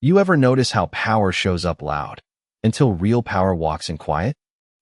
You ever notice how power shows up loud, until real power walks in quiet?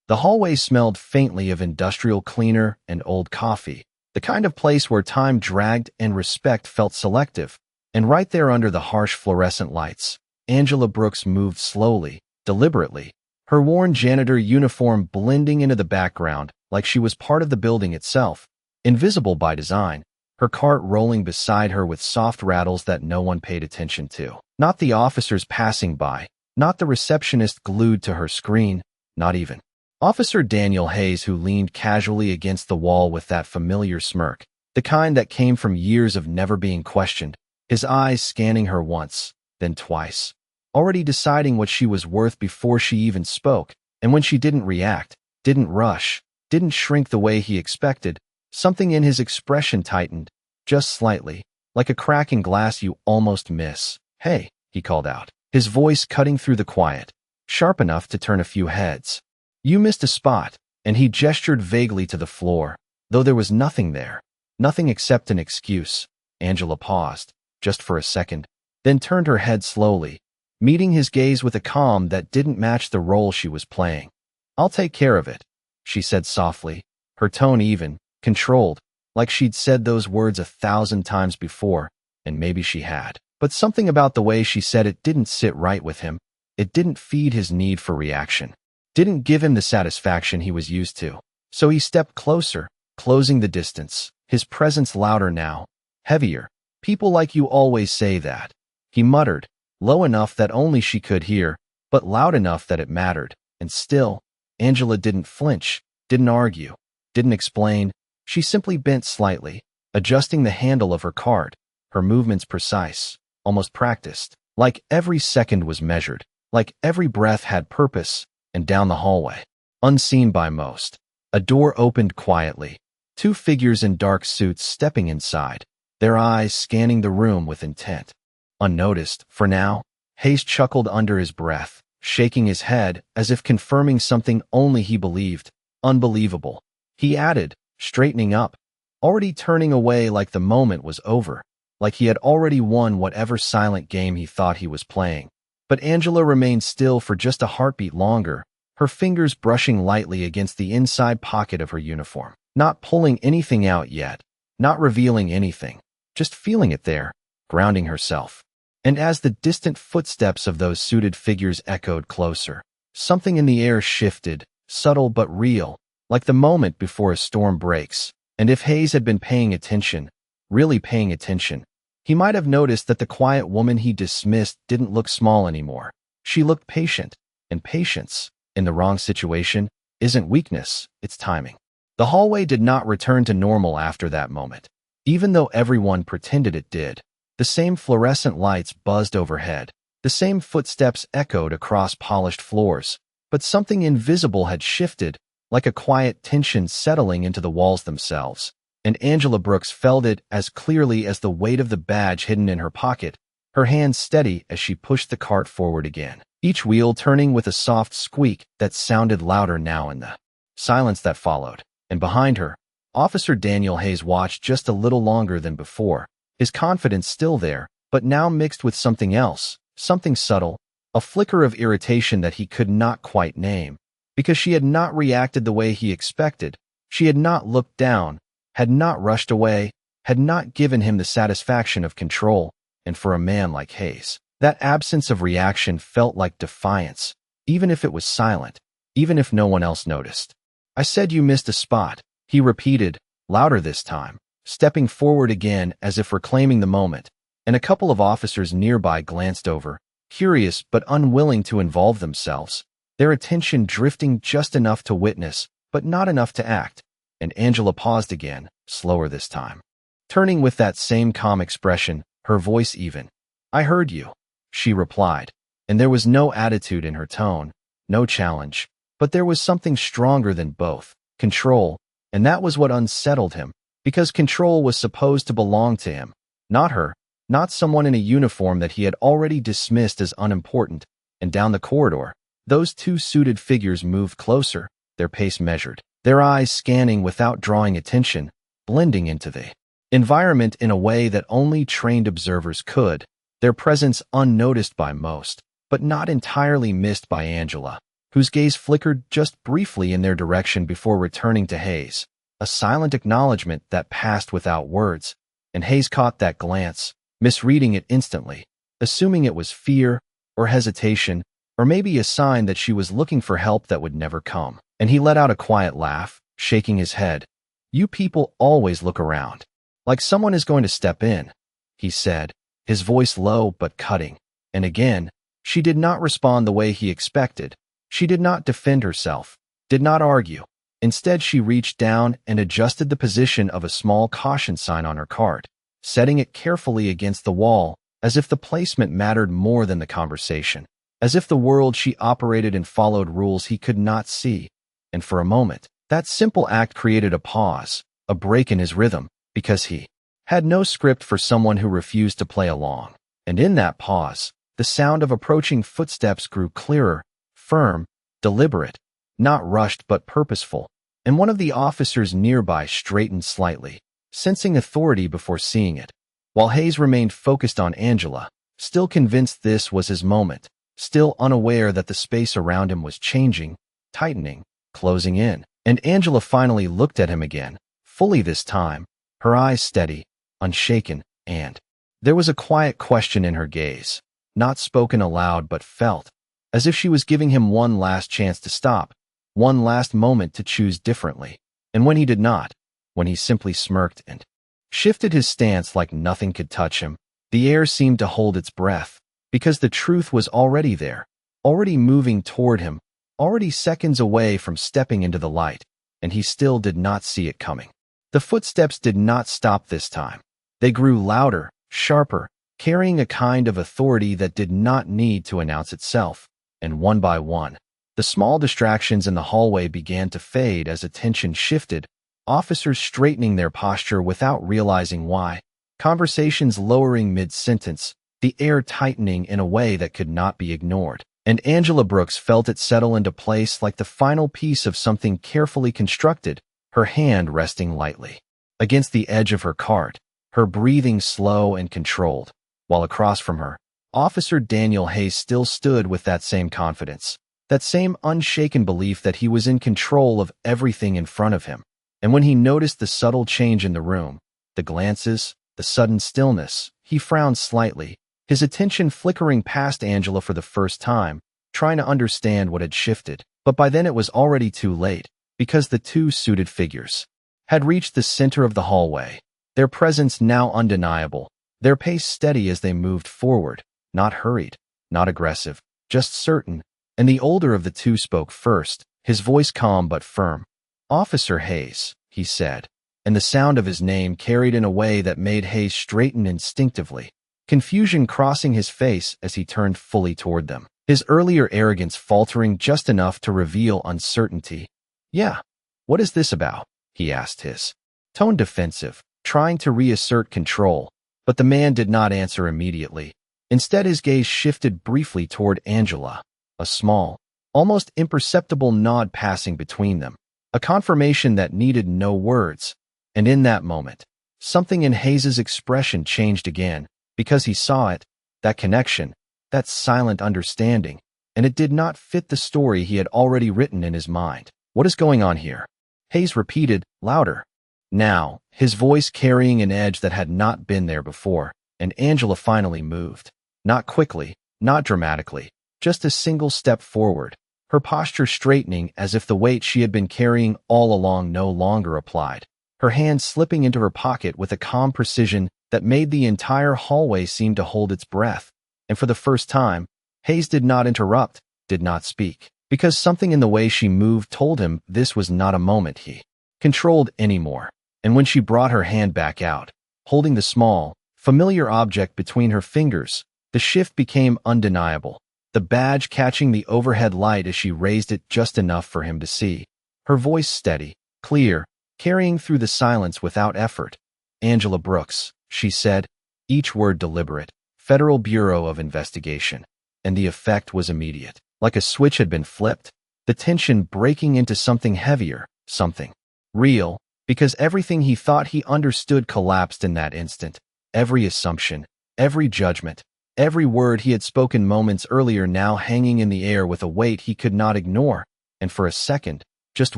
The hallway smelled faintly of industrial cleaner and old coffee, the kind of place where time dragged and respect felt selective. And right there under the harsh fluorescent lights, Angela Brooks moved slowly, deliberately, her worn janitor uniform blending into the background like she was part of the building itself, invisible by design, her cart rolling beside her with soft rattles that no one paid attention to. Not the officers passing by, not the receptionist glued to her screen, not even Officer Daniel Hayes, who leaned casually against the wall with that familiar smirk, the kind that came from years of never being questioned, his eyes scanning her once, then twice, already deciding what she was worth before she even spoke. And when she didn't react, didn't rush, didn't shrink the way he expected, something in his expression tightened, just slightly, like a crack in glass you almost miss. "Hey," he called out, his voice cutting through the quiet, sharp enough to turn a few heads. "You missed a spot," and he gestured vaguely to the floor, though there was nothing there, nothing except an excuse. Angela paused, just for a second, then turned her head slowly, meeting his gaze with a calm that didn't match the role she was playing. "I'll take care of it," she said softly, her tone even, controlled, like she'd said those words 1,000 times before, and maybe she had. But something about the way she said it didn't sit right with him. It didn't feed his need for reaction, didn't give him the satisfaction he was used to. So he stepped closer, closing the distance, his presence louder now, heavier. "People like you always say that," he muttered, low enough that only she could hear, but loud enough that it mattered. And still, Angela didn't flinch, didn't argue, didn't explain. She simply bent slightly, adjusting the handle of her cart, her movements precise, almost practiced, like every second was measured, like every breath had purpose. And down the hallway, unseen by most, a door opened quietly, two figures in dark suits stepping inside, their eyes scanning the room with intent. Unnoticed, for now, Hayes chuckled under his breath, shaking his head as if confirming something only he believed. "Unbelievable," he added, straightening up, already turning away like the moment was over, like he had already won whatever silent game he thought he was playing. But Angela remained still for just a heartbeat longer, her fingers brushing lightly against the inside pocket of her uniform, not pulling anything out yet, not revealing anything, just feeling it there, grounding herself. And as the distant footsteps of those suited figures echoed closer, something in the air shifted, subtle but real, like the moment before a storm breaks. And if Hayes had been paying attention, really paying attention, he might have noticed that the quiet woman he dismissed didn't look small anymore. She looked patient, and patience, in the wrong situation, isn't weakness, it's timing. The hallway did not return to normal after that moment, even though everyone pretended it did. The same fluorescent lights buzzed overhead, the same footsteps echoed across polished floors, but something invisible had shifted, like a quiet tension settling into the walls themselves. And Angela Brooks felt it as clearly as the weight of the badge hidden in her pocket, her hands steady as she pushed the cart forward again, each wheel turning with a soft squeak that sounded louder now in the silence that followed. And behind her, Officer Daniel Hayes watched just a little longer than before, his confidence still there, but now mixed with something else, something subtle, a flicker of irritation that he could not quite name, because she had not reacted the way he expected. She had not looked down, had not rushed away, had not given him the satisfaction of control. And for a man like Hayes, that absence of reaction felt like defiance, even if it was silent, even if no one else noticed. "I said you missed a spot," he repeated, louder this time, stepping forward again as if reclaiming the moment. And a couple of officers nearby glanced over, curious but unwilling to involve themselves, their attention drifting just enough to witness, but not enough to act. And Angela paused again, slower this time, turning with that same calm expression, her voice even. "I heard you," she replied, and there was no attitude in her tone, no challenge, but there was something stronger than both, control, and that was what unsettled him, because control was supposed to belong to him, not her, not someone in a uniform that he had already dismissed as unimportant. And down the corridor, those two suited figures moved closer, their pace measured, their eyes scanning without drawing attention, blending into the environment in a way that only trained observers could. their presence unnoticed by most, but not entirely missed by Angela, whose gaze flickered just briefly in their direction before returning to Hayes, a silent acknowledgement that passed without words, and Hayes caught that glance, misreading it instantly, assuming it was fear or hesitation, or maybe a sign that she was looking for help that would never come. And he let out a quiet laugh, shaking his head. "You people always look around, like someone is going to step in," he said, his voice low but cutting. And again, she did not respond the way he expected. She did not defend herself, did not argue. Instead, she reached down and adjusted the position of a small caution sign on her cart, setting it carefully against the wall, as if the placement mattered more than the conversation, as if the world she operated in followed rules he could not see. And for a moment, that simple act created a pause, a break in his rhythm, because he had no script for someone who refused to play along. And in that pause, the sound of approaching footsteps grew clearer, firm, deliberate, not rushed but purposeful, and one of the officers nearby straightened slightly, sensing authority before seeing it, while Hayes remained focused on Angela, still convinced this was his moment, still unaware that the space around him was changing, tightening, closing in. And Angela finally looked at him again, fully this time, her eyes steady, unshaken, and there was a quiet question in her gaze, not spoken aloud but felt, as if she was giving him one last chance to stop, one last moment to choose differently. And when he did not, when he simply smirked and shifted his stance like nothing could touch him, the air seemed to hold its breath, because the truth was already there, already moving toward him, already seconds away from stepping into the light, and he still did not see it coming. The footsteps did not stop this time. They grew louder, sharper, carrying a kind of authority that did not need to announce itself, and one by one, the small distractions in the hallway began to fade as attention shifted, officers straightening their posture without realizing why, conversations lowering mid-sentence, the air tightening in a way that could not be ignored. And Angela Brooks felt it settle into place like the final piece of something carefully constructed, her hand resting lightly against the edge of her cart, her breathing slow and controlled, while across from her, Officer Daniel Hayes still stood with that same confidence, that same unshaken belief that he was in control of everything in front of him. And when he noticed the subtle change in the room, the glances, the sudden stillness, he frowned slightly, his attention flickering past Angela for the first time, trying to understand what had shifted. But by then it was already too late, because the two suited figures had reached the center of the hallway, their presence now undeniable, their pace steady as they moved forward, not hurried, not aggressive, just certain. And the older of the two spoke first, his voice calm but firm. "Officer Hayes," he said, and the sound of his name carried in a way that made Hayes straighten instinctively, confusion crossing his face as he turned fully toward them, his earlier arrogance faltering just enough to reveal uncertainty. "Yeah, what is this about?" he asked, his tone defensive, trying to reassert control, but the man did not answer immediately. Instead, his gaze shifted briefly toward Angela, a small, almost imperceptible nod passing between them, a confirmation that needed no words. And in that moment, something in Hayes's expression changed again, because he saw it, that connection, that silent understanding, and it did not fit the story he had already written in his mind. "What is going on here?" Hayes repeated, louder. Now, his voice carrying an edge that had not been there before, and Angela finally moved. Not quickly, not dramatically, just a single step forward, her posture straightening as if the weight she had been carrying all along no longer applied, her hand slipping into her pocket with a calm precision that made the entire hallway seem to hold its breath. And for the first time, Hayes did not interrupt, did not speak, because something in the way she moved told him this was not a moment he controlled anymore. And when she brought her hand back out, holding the small, familiar object between her fingers, the shift became undeniable, the badge catching the overhead light as she raised it just enough for him to see, her voice steady, clear, carrying through the silence without effort. "Angela Brooks," she said, each word deliberate, "Federal Bureau of Investigation." And the effect was immediate, like a switch had been flipped, the tension breaking into something heavier, something real, because everything he thought he understood collapsed in that instant, every assumption, every judgment, Every word he had spoken moments earlier now hanging in the air with a weight he could not ignore, and for a second, just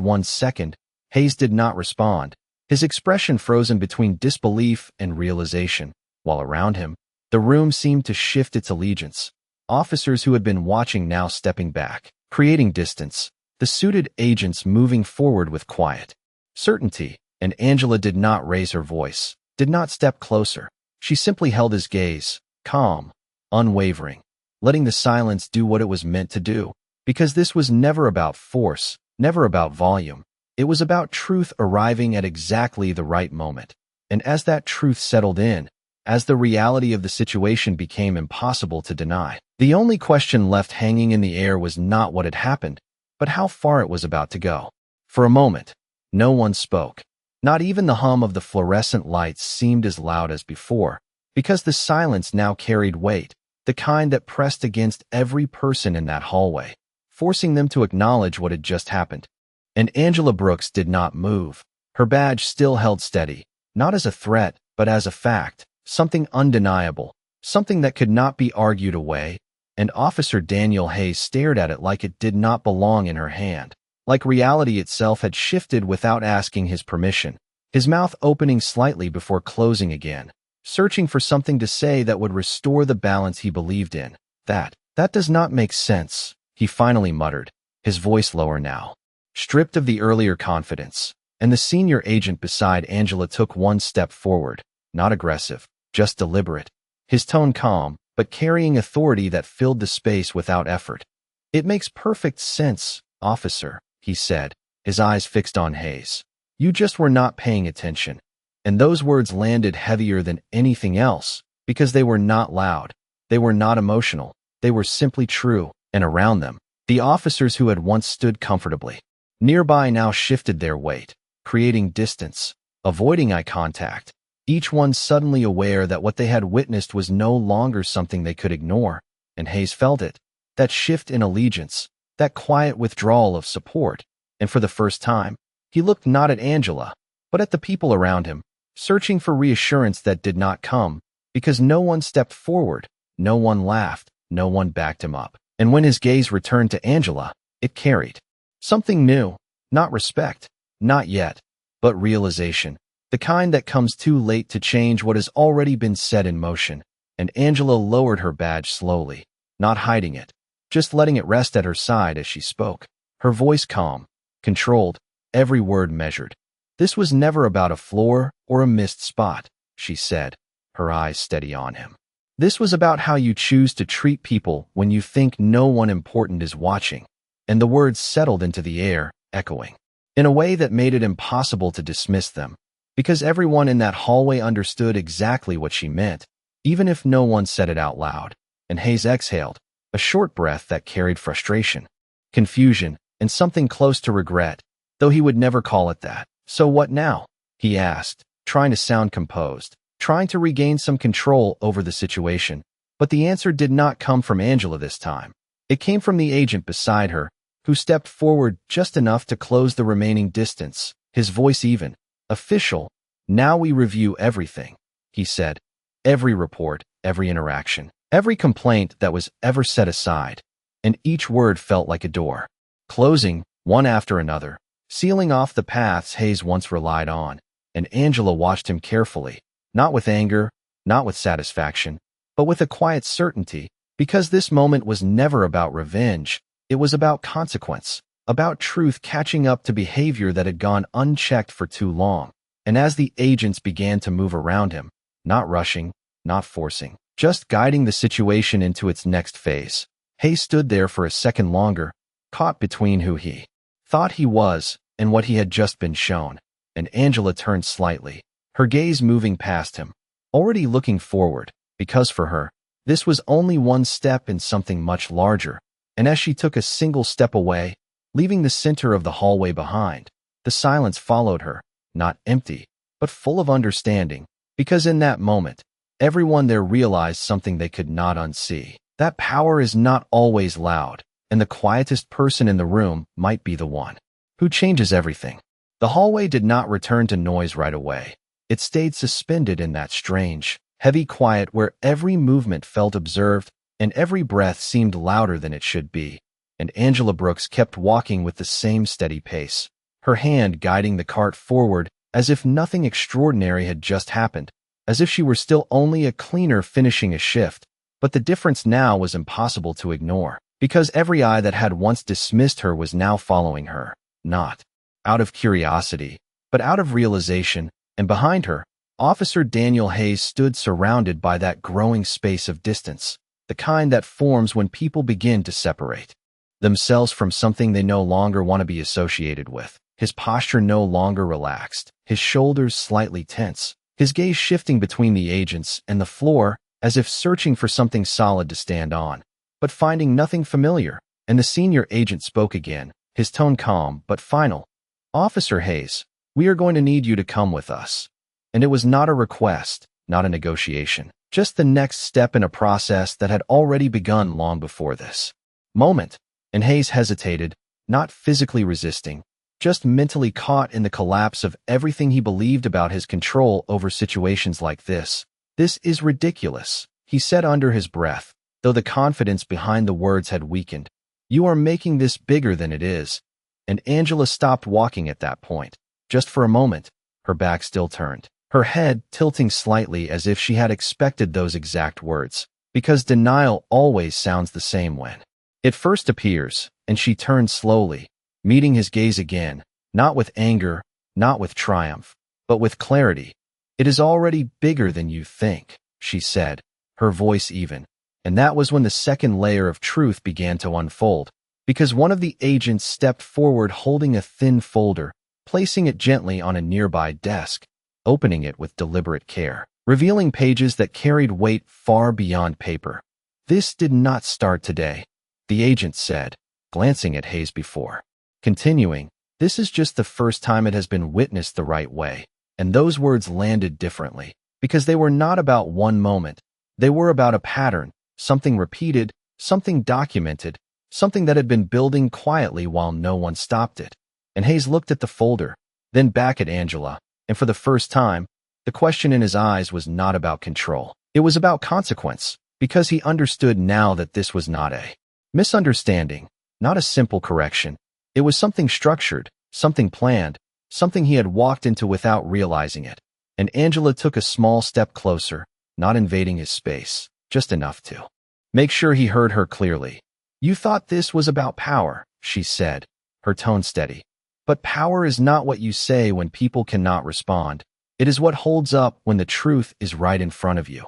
1 second, Hayes did not respond, his expression frozen between disbelief and realization, while around him, the room seemed to shift its allegiance. Officers who had been watching now stepping back, creating distance, the suited agents moving forward with quiet certainty, and Angela did not raise her voice, did not step closer. She simply held his gaze, calm, unwavering, letting the silence do what it was meant to do, because this was never about force, never about volume. It was about truth arriving at exactly the right moment. And as that truth settled in, as the reality of the situation became impossible to deny, the only question left hanging in the air was not what had happened, but how far it was about to go. For a moment, no one spoke. Not even the hum of the fluorescent lights seemed as loud as before, because the silence now carried weight, the kind that pressed against every person in that hallway, forcing them to acknowledge what had just happened. And Angela Brooks did not move. Her badge still held steady, not as a threat, but as a fact, something undeniable, something that could not be argued away, and Officer Daniel Hayes stared at it like it did not belong in her hand, like reality itself had shifted without asking his permission, his mouth opening slightly before closing again, searching for something to say that would restore the balance he believed in. That does not make sense, he finally muttered, his voice lower now, stripped of the earlier confidence, and the senior agent beside Angela took one step forward, not aggressive, just deliberate, his tone calm, but carrying authority that filled the space without effort. "It makes perfect sense, officer," he said, his eyes fixed on Hayes. "You just were not paying attention." And those words landed heavier than anything else, because they were not loud, they were not emotional, they were simply true, and around them, the officers who had once stood comfortably nearby now shifted their weight, creating distance, avoiding eye contact, each one suddenly aware that what they had witnessed was no longer something they could ignore, and Hayes felt it, that shift in allegiance, that quiet withdrawal of support, and for the first time, he looked not at Angela, but at the people around him, searching for reassurance that did not come, because no one stepped forward, no one laughed, no one backed him up. And when his gaze returned to Angela, it carried something new, not respect, not yet, but realization, the kind that comes too late to change what has already been set in motion. And Angela lowered her badge slowly, not hiding it, just letting it rest at her side as she spoke, her voice calm, controlled, every word measured. "This was never about a floor or a missed spot," she said, her eyes steady on him. "This was about how you choose to treat people when you think no one important is watching." And the words settled into the air, echoing, in a way that made it impossible to dismiss them, because everyone in that hallway understood exactly what she meant, even if no one said it out loud. And Hayes exhaled, a short breath that carried frustration, confusion, and something close to regret, though he would never call it that. "So what now?" he asked, trying to sound composed, trying to regain some control over the situation. But the answer did not come from Angela this time. It came from the agent beside her, who stepped forward just enough to close the remaining distance, his voice even, official. "Now we review everything," he said. "Every report, every interaction, every complaint that was ever set aside." And each word felt like a door, closing, one after another, sealing off the paths Hayes once relied on. And Angela watched him carefully, not with anger, not with satisfaction, but with a quiet certainty, because this moment was never about revenge. It was about consequence, about truth catching up to behavior that had gone unchecked for too long. And as the agents began to move around him, not rushing, not forcing, just guiding the situation into its next phase, Hayes stood there for a second longer, caught between who he thought he was and what he had just been shown. And Angela turned slightly, her gaze moving past him, already looking forward, because for her, this was only one step in something much larger. And as she took a single step away, leaving the center of the hallway behind, the silence followed her, not empty, but full of understanding, because in that moment, everyone there realized something they could not unsee. That power is not always loud, and the quietest person in the room might be the one who changes everything. The hallway did not return to noise right away. It stayed suspended in that strange, heavy quiet where every movement felt observed and every breath seemed louder than it should be. And Angela Brooks kept walking with the same steady pace, her hand guiding the cart forward as if nothing extraordinary had just happened, as if she were still only a cleaner finishing a shift. But the difference now was impossible to ignore, because every eye that had once dismissed her was now following her, not out of curiosity, but out of realization. And behind her, Officer Daniel Hayes stood surrounded by that growing space of distance, the kind that forms when people begin to separate themselves from something they no longer want to be associated with. His posture no longer relaxed, his shoulders slightly tense, his gaze shifting between the agents and the floor as if searching for something solid to stand on, but finding nothing familiar. And the senior agent spoke again, his tone calm but final. "Officer Hayes, we are going to need you to come with us." And it was not a request, not a negotiation, just the next step in a process that had already begun long before this moment. And Hayes hesitated, not physically resisting, just mentally caught in the collapse of everything he believed about his control over situations like this. "This is ridiculous," he said under his breath, though the confidence behind the words had weakened. "You are making this bigger than it is." And Angela stopped walking at that point, just for a moment, her back still turned, her head tilting slightly as if she had expected those exact words, because denial always sounds the same when it first appears. And she turned slowly, meeting his gaze again, not with anger, not with triumph, but with clarity. "It is already bigger than you think," she said, her voice even. And that was when the second layer of truth began to unfold, because one of the agents stepped forward holding a thin folder, placing it gently on a nearby desk, opening it with deliberate care, revealing pages that carried weight far beyond paper. "This did not start today," the agent said, glancing at Hayes before continuing. "This is just the first time it has been witnessed the right way." And those words landed differently, because they were not about one moment. They were about a pattern, something repeated, something documented, something that had been building quietly while no one stopped it. And Hayes looked at the folder, then back at Angela, and for the first time, the question in his eyes was not about control. It was about consequence, because he understood now that this was not a misunderstanding, not a simple correction. It was something structured, something planned, something he had walked into without realizing it. And Angela took a small step closer, not invading his space, just enough to make sure he heard her clearly. "You thought this was about power," she said, her tone steady. "But power is not what you say when people cannot respond. It is what holds up when the truth is right in front of you."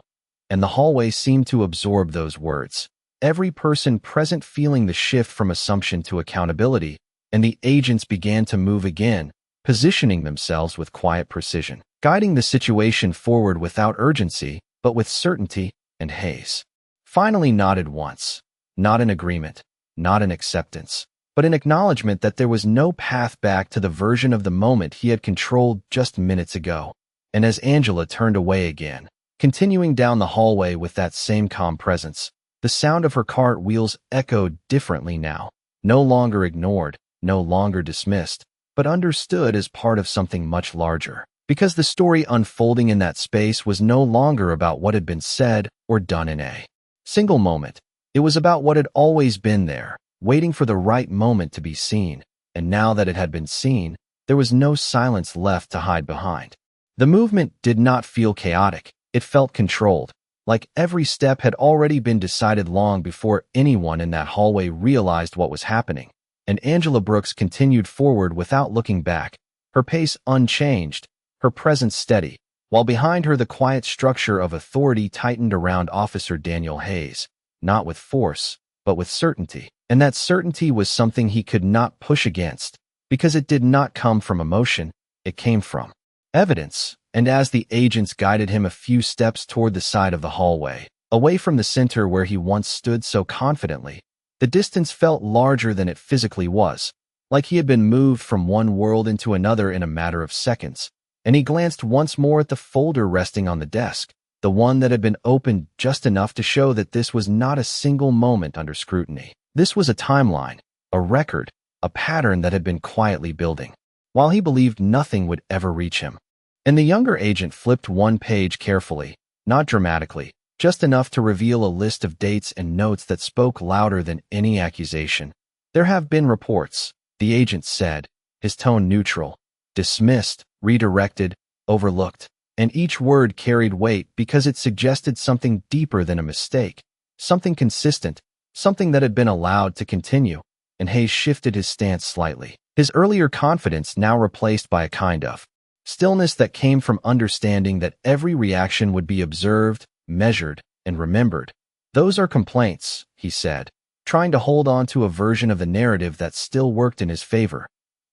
And the hallway seemed to absorb those words, every person present feeling the shift from assumption to accountability. And the agents began to move again, positioning themselves with quiet precision, guiding the situation forward without urgency, but with certainty. And Hayes finally nodded once, not in agreement, not in acceptance, but in acknowledgement that there was no path back to the version of the moment he had controlled just minutes ago. And as Angela turned away again, continuing down the hallway with that same calm presence, the sound of her cart wheels echoed differently now, no longer ignored, no longer dismissed, but understood as part of something much larger. Because the story unfolding in that space was no longer about what had been said or done in a single moment. It was about what had always been there, waiting for the right moment to be seen. And now that it had been seen, there was no silence left to hide behind. The movement did not feel chaotic. It felt controlled, like every step had already been decided long before anyone in that hallway realized what was happening. And Angela Brooks continued forward without looking back, her pace unchanged, her presence steady, while behind her the quiet structure of authority tightened around Officer Daniel Hayes, not with force, but with certainty. And that certainty was something he could not push against, because it did not come from emotion, it came from evidence. And as the agents guided him a few steps toward the side of the hallway, away from the center where he once stood so confidently, the distance felt larger than it physically was, like he had been moved from one world into another in a matter of seconds. And he glanced once more at the folder resting on the desk, the one that had been opened just enough to show that this was not a single moment under scrutiny. This was a timeline, a record, a pattern that had been quietly building, while he believed nothing would ever reach him. And the younger agent flipped one page carefully, not dramatically, just enough to reveal a list of dates and notes that spoke louder than any accusation. There have been reports, the agent said, his tone neutral, dismissed, redirected, overlooked, and each word carried weight because it suggested something deeper than a mistake, something consistent, something that had been allowed to continue, and Hayes shifted his stance slightly, his earlier confidence now replaced by a kind of stillness that came from understanding that every reaction would be observed, measured, and remembered. Those are complaints, he said, trying to hold on to a version of the narrative that still worked in his favor.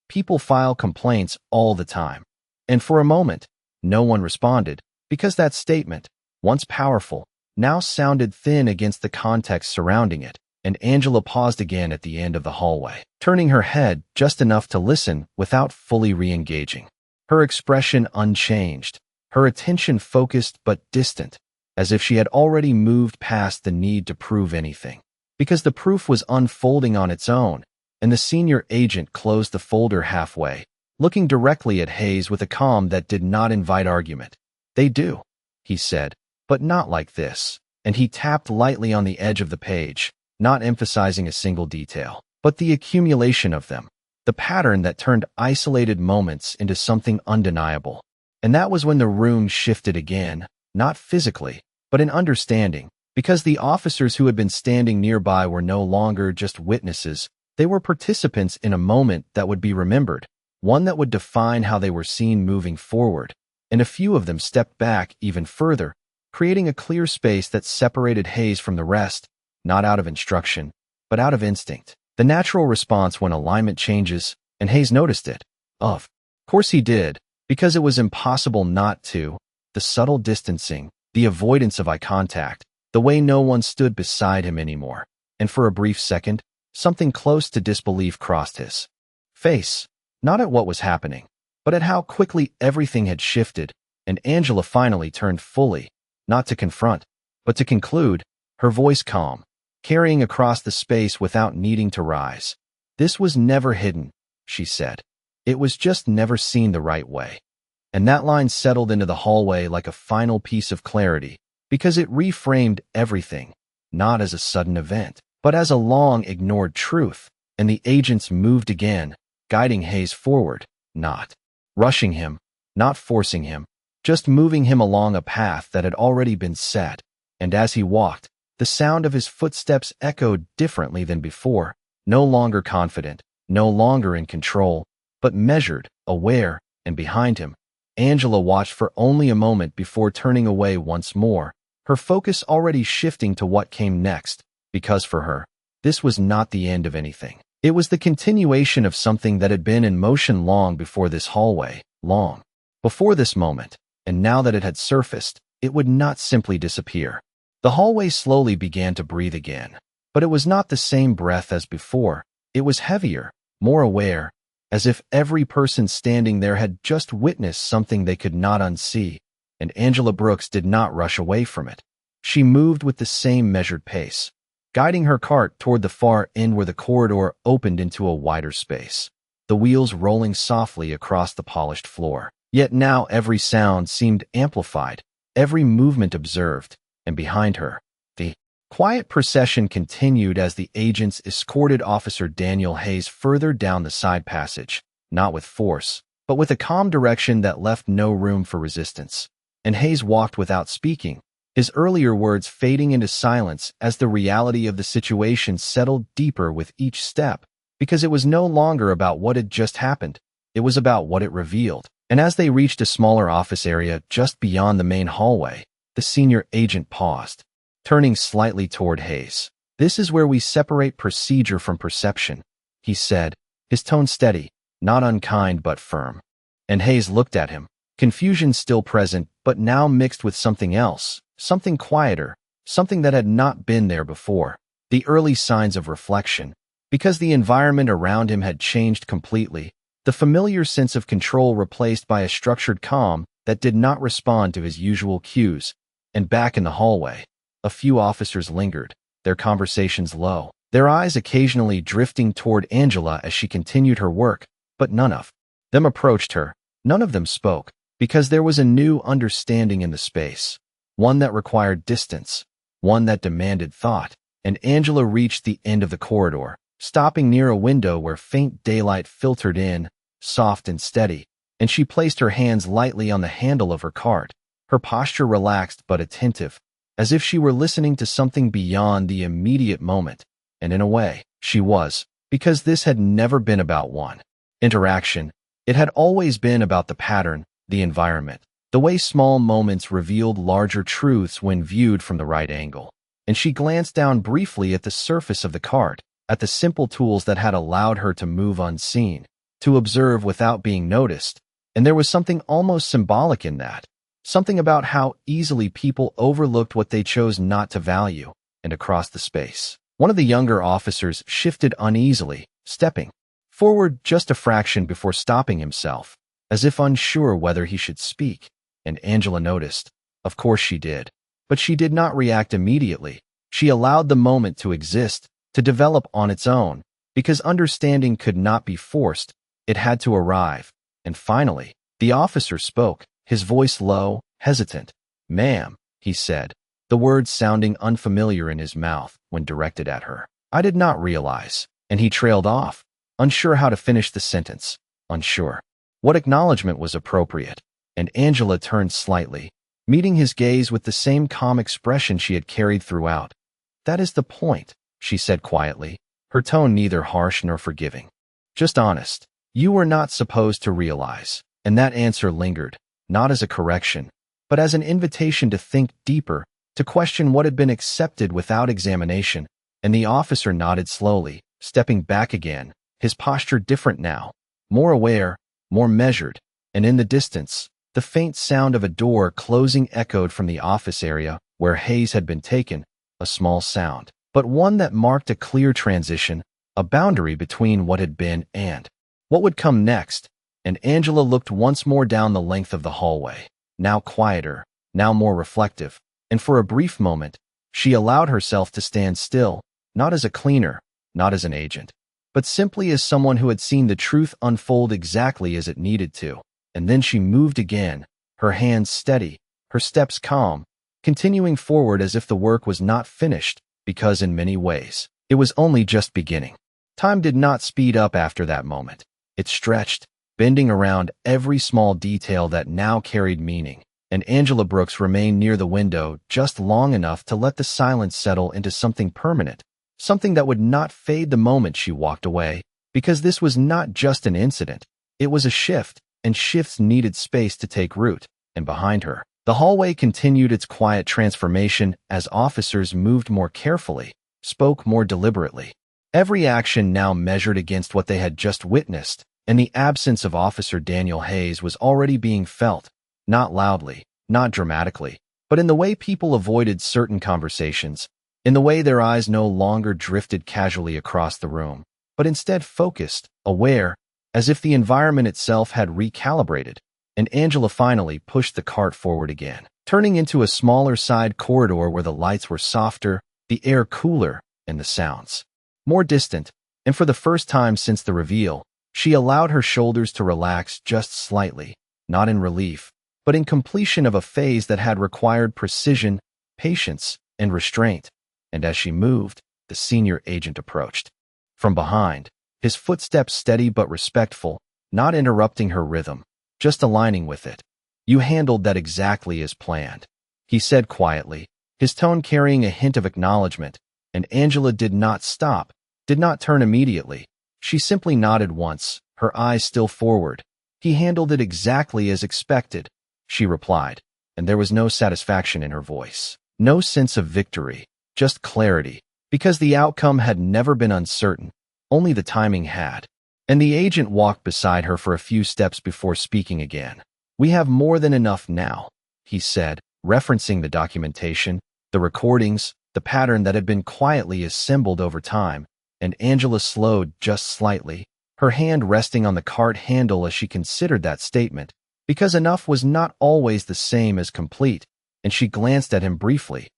People file complaints all the time. And for a moment, no one responded, because that statement, once powerful, now sounded thin against the context surrounding it, and Angela paused again at the end of the hallway, turning her head just enough to listen without fully re-engaging. Her expression unchanged, her attention focused but distant, as if she had already moved past the need to prove anything. Because the proof was unfolding on its own, and the senior agent closed the folder halfway, looking directly at Hayes with a calm that did not invite argument. "They do," he said, "but not like this," and he tapped lightly on the edge of the page, not emphasizing a single detail, but the accumulation of them, the pattern that turned isolated moments into something undeniable. And that was when the room shifted again, not physically, but in understanding, because the officers who had been standing nearby were no longer just witnesses, they were participants in a moment that would be remembered, one that would define how they were seen moving forward, and a few of them stepped back even further, creating a clear space that separated Hayes from the rest, not out of instruction, but out of instinct. The natural response when alignment changes, and Hayes noticed it. Of course he did, because it was impossible not to. The subtle distancing, the avoidance of eye contact, the way no one stood beside him anymore. And for a brief second, something close to disbelief crossed his face, not at what was happening, but at how quickly everything had shifted, and Angela finally turned fully, not to confront, but to conclude, her voice calm, carrying across the space without needing to rise. "This was never hidden," she said. "It was just never seen the right way." And that line settled into the hallway like a final piece of clarity, because it reframed everything, not as a sudden event, but as a long-ignored truth, and the agents moved again, guiding Hayes forward, not rushing him, not forcing him, just moving him along a path that had already been set. And as he walked, the sound of his footsteps echoed differently than before, no longer confident, no longer in control, but measured, aware, and behind him, Angela watched for only a moment before turning away once more, her focus already shifting to what came next, because for her, this was not the end of anything. It was the continuation of something that had been in motion long before this hallway, long before this moment, and now that it had surfaced, it would not simply disappear. The hallway slowly began to breathe again, but it was not the same breath as before. It was heavier, more aware, as if every person standing there had just witnessed something they could not unsee, and Angela Brooks did not rush away from it. She moved with the same measured pace, guiding her cart toward the far end where the corridor opened into a wider space, the wheels rolling softly across the polished floor. Yet now every sound seemed amplified, every movement observed, and behind her, the quiet procession continued as the agents escorted Officer Daniel Hayes further down the side passage, not with force, but with a calm direction that left no room for resistance. And Hayes walked without speaking, his earlier words fading into silence as the reality of the situation settled deeper with each step, because it was no longer about what had just happened, it was about what it revealed. And as they reached a smaller office area just beyond the main hallway, the senior agent paused, turning slightly toward Hayes. "This is where we separate procedure from perception," he said, his tone steady, not unkind but firm. And Hayes looked at him, confusion still present but now mixed with something else, something quieter, something that had not been there before, the early signs of reflection, because the environment around him had changed completely, the familiar sense of control replaced by a structured calm that did not respond to his usual cues. And back in the hallway, a few officers lingered, their conversations low, their eyes occasionally drifting toward Angela as she continued her work, but none of them approached her, none of them spoke, because there was a new understanding in the space, one that required distance, one that demanded thought, and Angela reached the end of the corridor, stopping near a window where faint daylight filtered in, soft and steady, and she placed her hands lightly on the handle of her cart, her posture relaxed but attentive, as if she were listening to something beyond the immediate moment. And in a way, she was, because this had never been about one interaction. It had always been about the pattern, the environment, the way small moments revealed larger truths when viewed from the right angle. And she glanced down briefly at the surface of the cart, at the simple tools that had allowed her to move unseen, to observe without being noticed. And there was something almost symbolic in that, something about how easily people overlooked what they chose not to value. And across the space, one of the younger officers shifted uneasily, stepping forward just a fraction before stopping himself, as if unsure whether he should speak. And Angela noticed. Of course she did. But she did not react immediately. She allowed the moment to exist, to develop on its own, because understanding could not be forced. It had to arrive. And finally, the officer spoke, his voice low, hesitant. "Ma'am," he said, the words sounding unfamiliar in his mouth when directed at her. "I did not realize." And he trailed off, unsure how to finish the sentence, unsure what acknowledgement was appropriate. And Angela turned slightly, meeting his gaze with the same calm expression she had carried throughout. "That is the point," she said quietly, her tone neither harsh nor forgiving. "Just honest. You were not supposed to realize." And that answer lingered, not as a correction, but as an invitation to think deeper, to question what had been accepted without examination. And the officer nodded slowly, stepping back again, his posture different now, more aware, more measured. And in the distance, the faint sound of a door closing echoed from the office area where Hayes had been taken, a small sound, but one that marked a clear transition, a boundary between what had been and what would come next. And Angela looked once more down the length of the hallway, now quieter, now more reflective, and for a brief moment, she allowed herself to stand still, not as a cleaner, not as an agent, but simply as someone who had seen the truth unfold exactly as it needed to. And then she moved again, her hands steady, her steps calm, continuing forward as if the work was not finished, because in many ways, it was only just beginning. Time did not speed up after that moment. It stretched, bending around every small detail that now carried meaning. And Angela Brooks remained near the window just long enough to let the silence settle into something permanent, something that would not fade the moment she walked away, because this was not just an incident. It was a shift, and shifts needed space to take root. And behind her, the hallway continued its quiet transformation as officers moved more carefully, spoke more deliberately. Every action now measured against what they had just witnessed, and the absence of Officer Daniel Hayes was already being felt, not loudly, not dramatically, but in the way people avoided certain conversations, in the way their eyes no longer drifted casually across the room, but instead focused, aware, as if the environment itself had recalibrated. And Angela finally pushed the cart forward again, turning into a smaller side corridor where the lights were softer, the air cooler, and the sounds more distant. And for the first time since the reveal, she allowed her shoulders to relax just slightly, not in relief, but in completion of a phase that had required precision, patience, and restraint. And as she moved, the senior agent approached. From behind, his footsteps steady but respectful, not interrupting her rhythm, just aligning with it. "You handled that exactly as planned," he said quietly, his tone carrying a hint of acknowledgement. And Angela did not stop, did not turn immediately. She simply nodded once, her eyes still forward. "He handled it exactly as expected," she replied, and there was no satisfaction in her voice, no sense of victory, just clarity, because the outcome had never been uncertain, only the timing had. And the agent walked beside her for a few steps before speaking again. "We have more than enough now," he said, referencing the documentation, the recordings, the pattern that had been quietly assembled over time. And Angela slowed just slightly, her hand resting on the cart handle as she considered that statement, because enough was not always the same as complete. And she glanced at him briefly.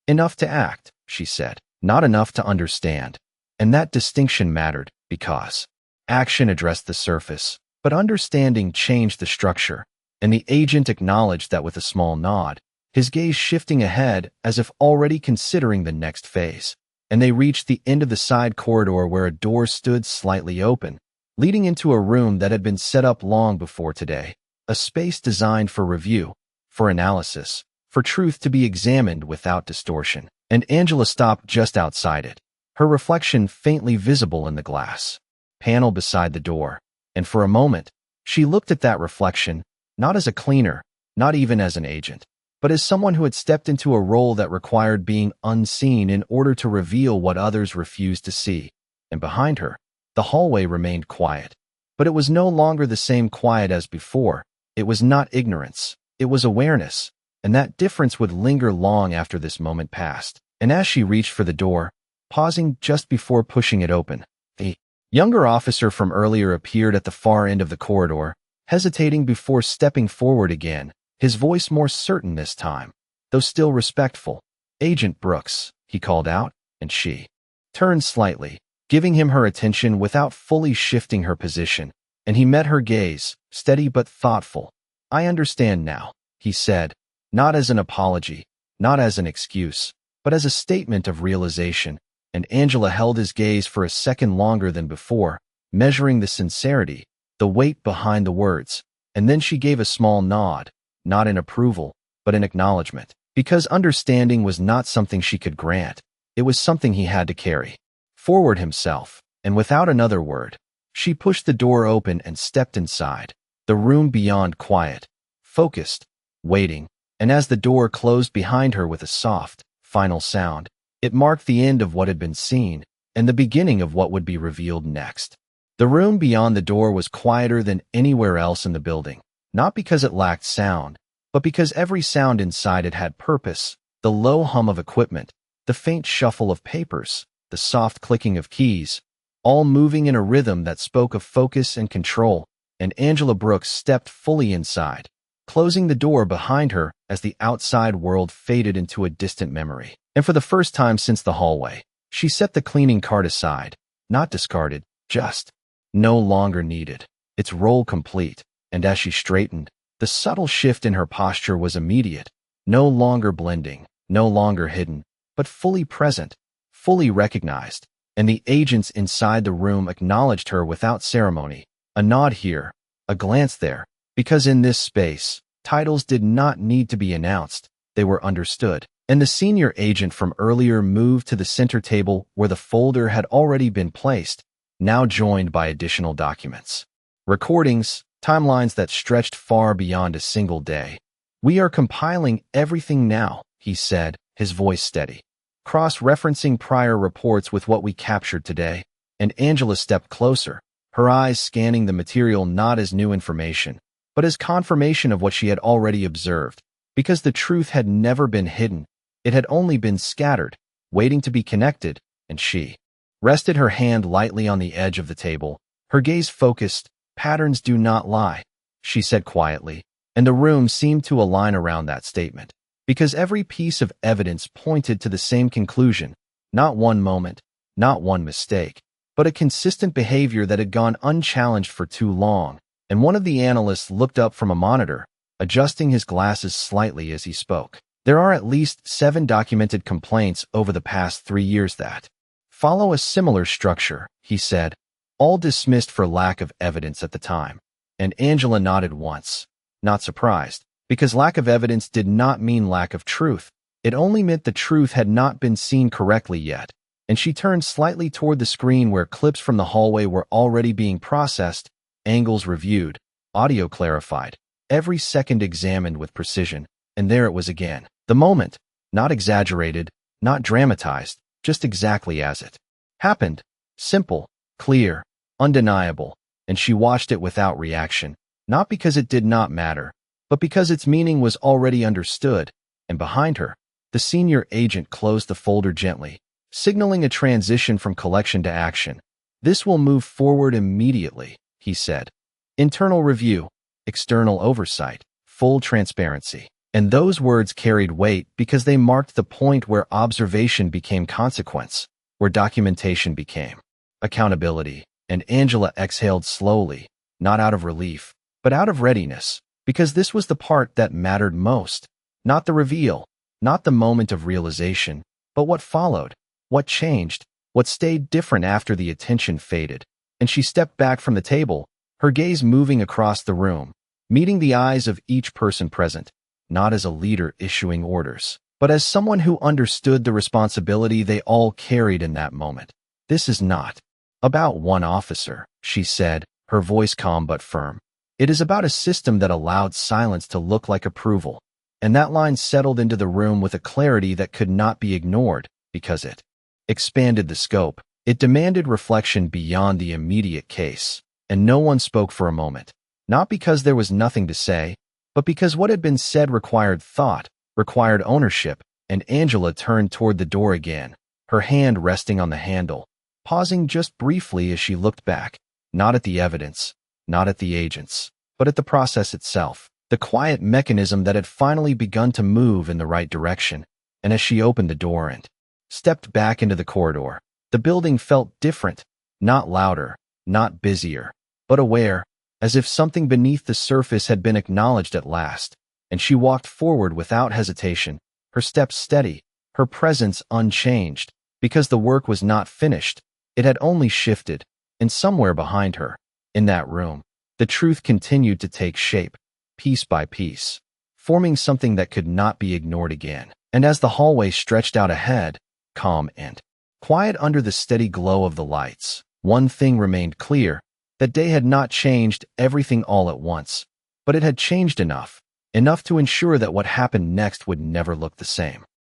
"Enough to act," she said, "not enough to understand." And that distinction mattered, because action addressed the surface, but understanding changed the structure. And the agent acknowledged that with a small nod, his gaze shifting ahead as if already considering the next phase. And they reached the end of the side corridor where a door stood slightly open, leading into a room that had been set up long before today, a space designed for review, for analysis, for truth to be examined without distortion. And Angela stopped just outside it, her reflection faintly visible in the glass panel beside the door. And for a moment, she looked at that reflection, not as a cleaner, not even as an agent, but as someone who had stepped into a role that required being unseen in order to reveal what others refused to see. And behind her, the hallway remained quiet. But it was no longer the same quiet as before. It was not ignorance, it was awareness, and that difference would linger long after this moment passed. And as she reached for the door, pausing just before pushing it open, the younger officer from earlier appeared at the far end of the corridor, hesitating before stepping forward again, his voice more certain this time, though still respectful. "Agent Brooks," he called out, and she turned slightly, giving him her attention without fully shifting her position, and he met her gaze, steady but thoughtful. "I understand now," he said, not as an apology, not as an excuse, but as a statement of realization. And Angela held his gaze for a second longer than before, measuring the sincerity, the weight behind the words, and then she gave a small nod, not in approval, but in acknowledgement, because understanding was not something she could grant, it was something he had to carry forward himself. And without another word, she pushed the door open and stepped inside, the room beyond quiet, focused, waiting. And as the door closed behind her with a soft, final sound, it marked the end of what had been seen and the beginning of what would be revealed next. The room beyond the door was quieter than anywhere else in the building, not because it lacked sound, but because every sound inside it had purpose: the low hum of equipment, the faint shuffle of papers, the soft clicking of keys, all moving in a rhythm that spoke of focus and control. And Angela Brooks stepped fully inside, closing the door behind her as the outside world faded into a distant memory. And for the first time since the hallway, she set the cleaning cart aside, not discarded, just no longer needed, its role complete. And as she straightened, the subtle shift in her posture was immediate, no longer blending, no longer hidden, but fully present, fully recognized. And the agents inside the room acknowledged her without ceremony, a nod here, a glance there, because in this space, titles did not need to be announced, they were understood. And the senior agent from earlier moved to the center table where the folder had already been placed, now joined by additional documents. Recordings, timelines that stretched far beyond a single day. "We are compiling everything now," he said, his voice steady, cross-referencing prior reports with what we captured today. And Angela stepped closer, her eyes scanning the material not as new information, but as confirmation of what she had already observed, because the truth had never been hidden. It had only been scattered, waiting to be connected. And she rested her hand lightly on the edge of the table, her gaze focused. "Patterns do not lie," she said quietly, and the room seemed to align around that statement, because every piece of evidence pointed to the same conclusion: not one moment, not one mistake, but a consistent behavior that had gone unchallenged for too long. And one of the analysts looked up from a monitor, adjusting his glasses slightly as he spoke. "There are at least 7 documented complaints over the past 3 years that follow a similar structure," he said, all dismissed for lack of evidence at the time. And Angela nodded once, not surprised, because lack of evidence did not mean lack of truth. It only meant the truth had not been seen correctly yet. And she turned slightly toward the screen where clips from the hallway were already being processed, angles reviewed, audio clarified, every second examined with precision. And there it was again. The moment, not exaggerated, not dramatized, just exactly as it happened. Simple, clear, undeniable. And she watched it without reaction, not because it did not matter, but because its meaning was already understood. And behind her, the senior agent closed the folder gently, signaling a transition from collection to action. "This will move forward immediately," he said. "Internal review, external oversight, full transparency." And those words carried weight because they marked the point where observation became consequence, where documentation became accountability. And Angela exhaled slowly, not out of relief, but out of readiness, because this was the part that mattered most. Not the reveal, not the moment of realization, but what followed, what changed, what stayed different after the attention faded. And she stepped back from the table, her gaze moving across the room, meeting the eyes of each person present, not as a leader issuing orders, but as someone who understood the responsibility they all carried in that moment. "This is not about one officer," she said, her voice calm but firm. "It is about a system that allowed silence to look like approval." And that line settled into the room with a clarity that could not be ignored, because it expanded the scope. It demanded reflection beyond the immediate case, and no one spoke for a moment. Not because there was nothing to say, but because what had been said required thought, required ownership, and Angela turned toward the door again, her hand resting on the handle, pausing just briefly as she looked back, not at the evidence, not at the agents, but at the process itself, the quiet mechanism that had finally begun to move in the right direction. And as she opened the door and stepped back into the corridor, the building felt different, not louder, not busier, but aware, as if something beneath the surface had been acknowledged at last. And she walked forward without hesitation, her steps steady, her presence unchanged, because the work was not finished, it had only shifted, and somewhere behind her, in that room, the truth continued to take shape, piece by piece, forming something that could not be ignored again. And as the hallway stretched out ahead, calm and quiet under the steady glow of the lights, one thing remained clear: that day had not changed everything all at once, but it had changed enough to ensure that what happened next would never look the same.